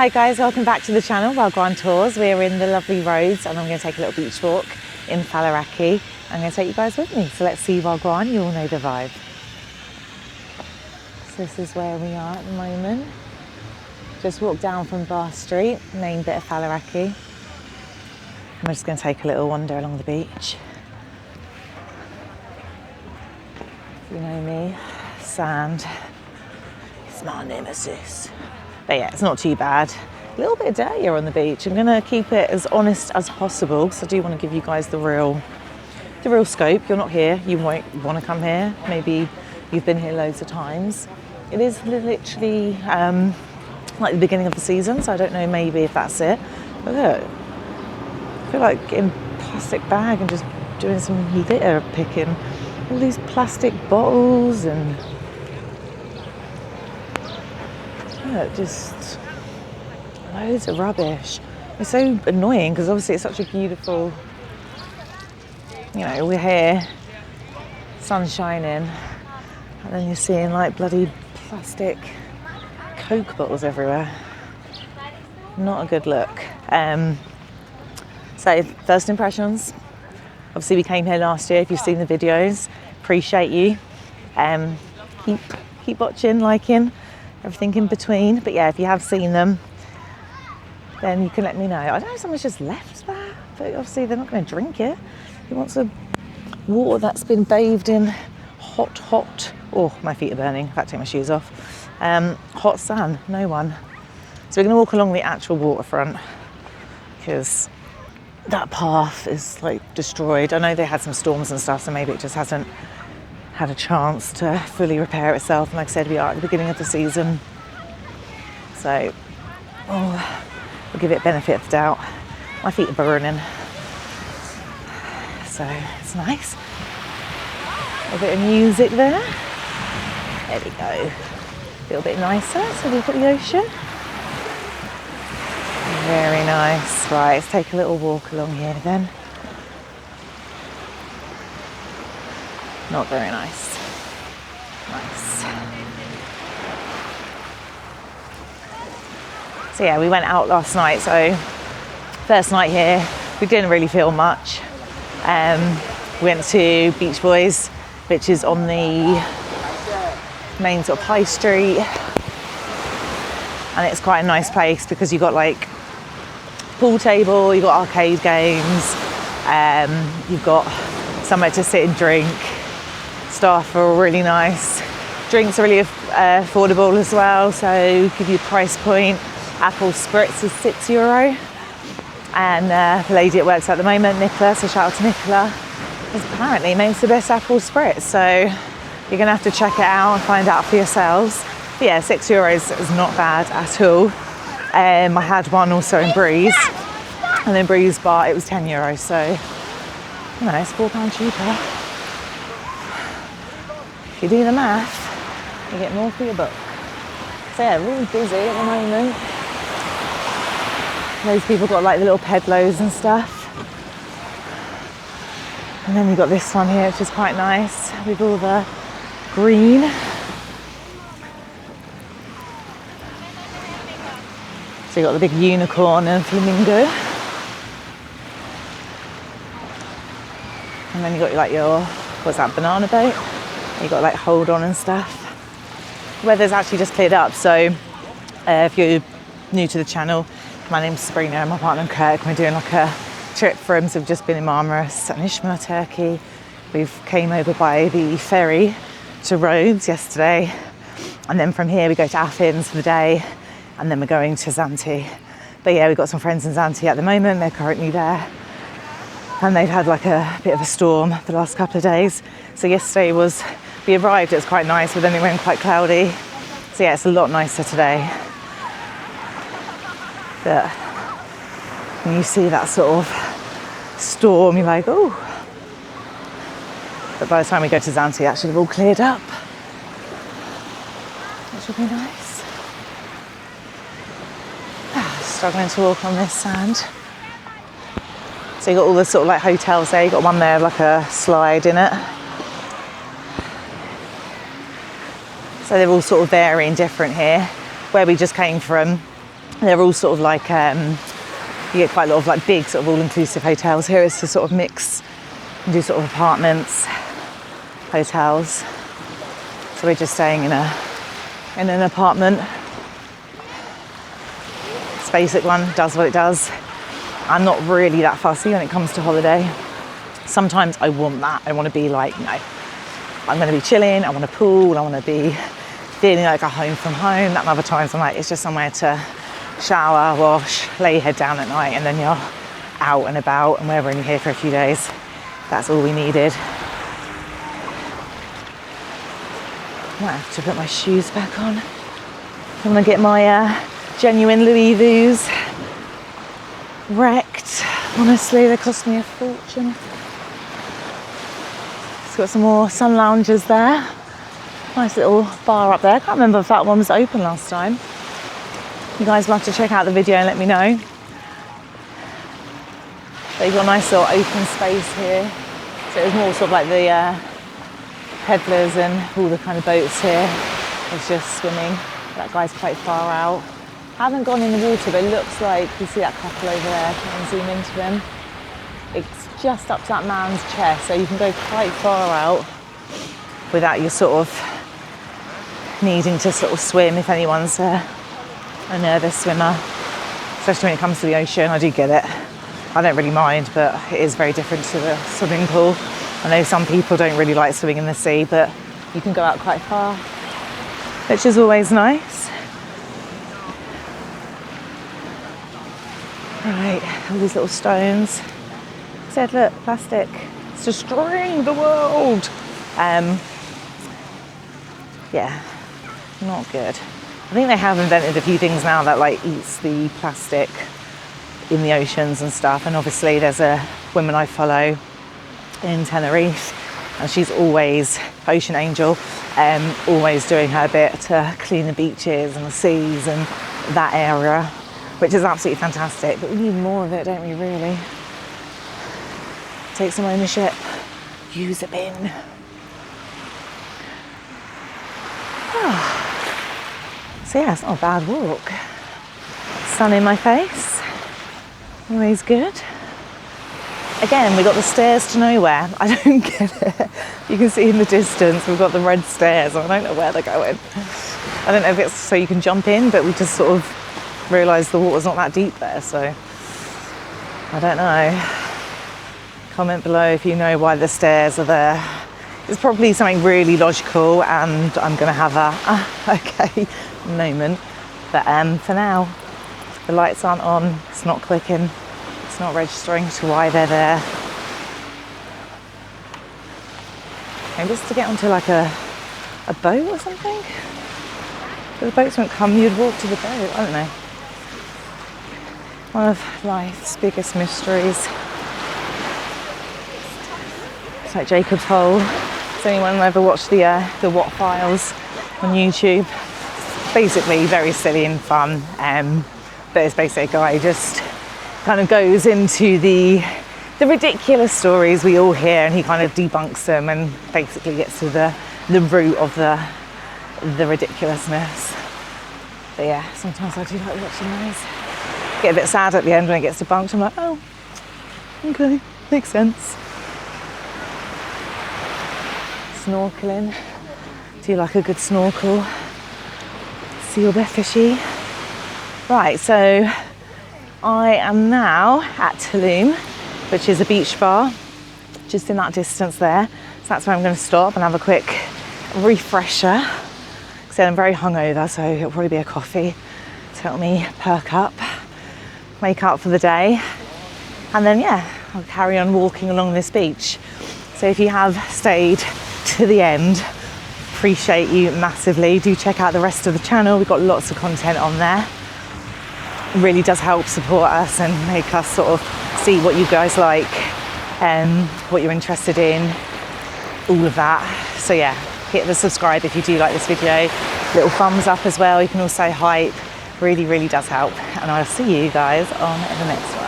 Hi guys, welcome back to the channel, Wagwan Tours. We're in the lovely Rhodes and I'm going to take a little beach walk in Faliraki. I'm going to take you guys with me, so let's see Wagwan, you all know the vibe. So this is where we are at the moment. Just walked down from Bar Street, main bit of Faliraki. I'm just going to take a little wander along the beach. You know me, sand is my nemesis. But yeah, it's not too bad. A little bit dirtier on the beach. I'm gonna keep it as honest as possible because I do want to give you guys the real scope. You're not here, you won't want to come here. Maybe you've been here loads of times. It is literally like the beginning of the season, so I don't know maybe if that's it. But look, I feel like getting a plastic bag and just doing some litter picking. All these plastic bottles and just loads of rubbish. It's so annoying because obviously it's such a beautiful, you know, we're here, sun's shining, and then you're seeing like bloody plastic Coke bottles everywhere. Not a good look. So first impressions, obviously we came here last year. If you've seen the videos, appreciate you. Keep watching, liking, everything in between. But yeah, if you have seen them, then you can let me know. I don't know if someone's just left that, but obviously they're not going to drink it. Who wants a water that's been bathed in hot, oh, my feet are burning, I've had to take my shoes off. Hot sand, no one. So we're going to walk along the actual waterfront because that path is like destroyed. I know they had some storms and stuff, so maybe it just hasn't had a chance to fully repair itself. And like I said, we are at the beginning of the season, so we'll give it benefit of the doubt. My feet are burning, so it's nice. A bit of music there. There we go. A little bit nicer, so we've got the ocean. Very nice. Right, let's take a little walk along here then. Not very nice. Nice. So yeah, we went out last night, so first night here, we didn't really feel much. We went to Beach Boys, which is on the main sort of high street. And it's quite a nice place because you've got like pool table, you've got arcade games, you've got somewhere to sit and drink. Staff are really nice. Drinks are really affordable as well, so give you a price point. Apple spritz is €6. And the lady that works at the moment, Nicola, so shout out to Nicola, apparently makes the best apple spritz. So you're gonna have to check it out and find out for yourselves. But yeah, €6 is not bad at all. I had one also in Breeze, and then Breeze Bar, it was €10, so you know, it's £4 cheaper. If you do the math, you get more for your buck. So yeah, really busy at the moment. Those people got like the little pedlos and stuff. And then you've got this one here, which is quite nice, with all the green. So you've got the big unicorn and flamingo. And then you've got like your, what's that, banana boat? You've got like hold on and stuff. The weather's actually just cleared up, so if you're new to the channel, my name's Sabrina and my partner Kirk. We're doing like a trip for him, so we've just been in Marmaris and Ishmael, Turkey. We've came over by the ferry to Rhodes yesterday, and then from here we go to Athens for the day, and then we're going to Zante. But yeah, we've got some friends in Zante at the moment. They're currently there, and they've had like a bit of a storm for the last couple of days. So yesterday we arrived, it was quite nice, but then it went quite cloudy. So yeah, it's a lot nicer today. But when you see that sort of storm, you're like, oh. But by the time we go to Zante, it should have all cleared up. Which will be nice. Struggling to walk on this sand. So you've got all the sort of like hotels there. You've got one there like a slide in it. So they're all sort of varying different here. Where we just came from, They're all sort of like, you get quite a lot of like big sort of all-inclusive hotels. Here it's to sort of mix and do sort of apartments, hotels. So we're just staying in an apartment. It's a basic one, does what it does. I'm not really that fussy when it comes to holiday. Sometimes I want that. I want to be like, no, I'm going to be chilling. I want a pool. I want to be feeling like a home from home. And other times I'm like, it's just somewhere to shower, wash, lay your head down at night, and then you're out and about, and we're only here for a few days. That's all we needed. I might have to put my shoes back on. I'm gonna get my genuine Louis Vuitton's wrecked. Honestly, they cost me a fortune. It's got some more sun lounges there. Nice little bar up there. I can't remember if that one was open last time. You guys will have to check out the video and let me know. But you've got a nice little open space here. So it was more sort of like the peddlers and all the kind of boats here. It's just swimming. That guy's quite far out. I haven't gone in the water, but it looks like you see that couple over there. Try and zoom into them. It's just up to that man's chest, so you can go quite far out without you sort of needing to sort of swim if anyone's a nervous swimmer, especially when it comes to the ocean. I do get it. I don't really mind, but it is very different to the swimming pool. I know some people don't really like swimming in the sea, but you can go out quite far, which is always nice. Right, all these little stones. I said, look, plastic. It's destroying the world. Yeah, not good. I think they have invented a few things now that like eats the plastic in the oceans and stuff. And obviously there's a woman I follow in Tenerife, and she's always, Ocean Angel, always doing her bit to clean the beaches and the seas and that area, which is absolutely fantastic. But we need more of it, don't we, really? Take some ownership, use a bin. Oh. So yeah, it's not a bad walk. Sun in my face, always good. Again, we got the stairs to nowhere. I don't get it. You can see in the distance, we've got the red stairs. I don't know where they're going. I don't know if it's so you can jump in, but we just sort of realised the water's not that deep there, so I don't know. Comment below if you know why the stairs are there. It's probably something really logical, and I'm going to have a okay moment. But for now, the lights aren't on, it's not clicking, it's not registering to why they're there. Maybe it's to get onto like a boat or something? But the boats won't come, you'd walk to the boat, I don't know. One of life's biggest mysteries. It's like Jacob's Hole. Has anyone ever watched the What Files on YouTube? Basically very silly and fun, but it's basically a guy just kind of goes into the ridiculous stories we all hear, and he kind of debunks them and basically gets to the root of the ridiculousness. But yeah, sometimes I do like watching those. Get a bit sad at the end when it gets debunked. I'm like, oh, okay, makes sense. Snorkeling. Do you like a good snorkel? See a bit fishy. Right, so I am now at Tulum, which is a beach bar, just in that distance there. So that's where I'm going to stop and have a quick refresher. Because I'm very hungover, so it'll probably be a coffee to help me perk up, wake up for the day. And then, yeah, I'll carry on walking along this beach. So if you have stayed to the end, appreciate you massively. Do check out the rest of the channel. We've got lots of content on there. It really does help support us and make us sort of see what you guys like and what you're interested in, all of that. So yeah, hit the subscribe if you do like this video. Little thumbs up as well. You can also hype. Really, really does help. And I'll see you guys on the next one.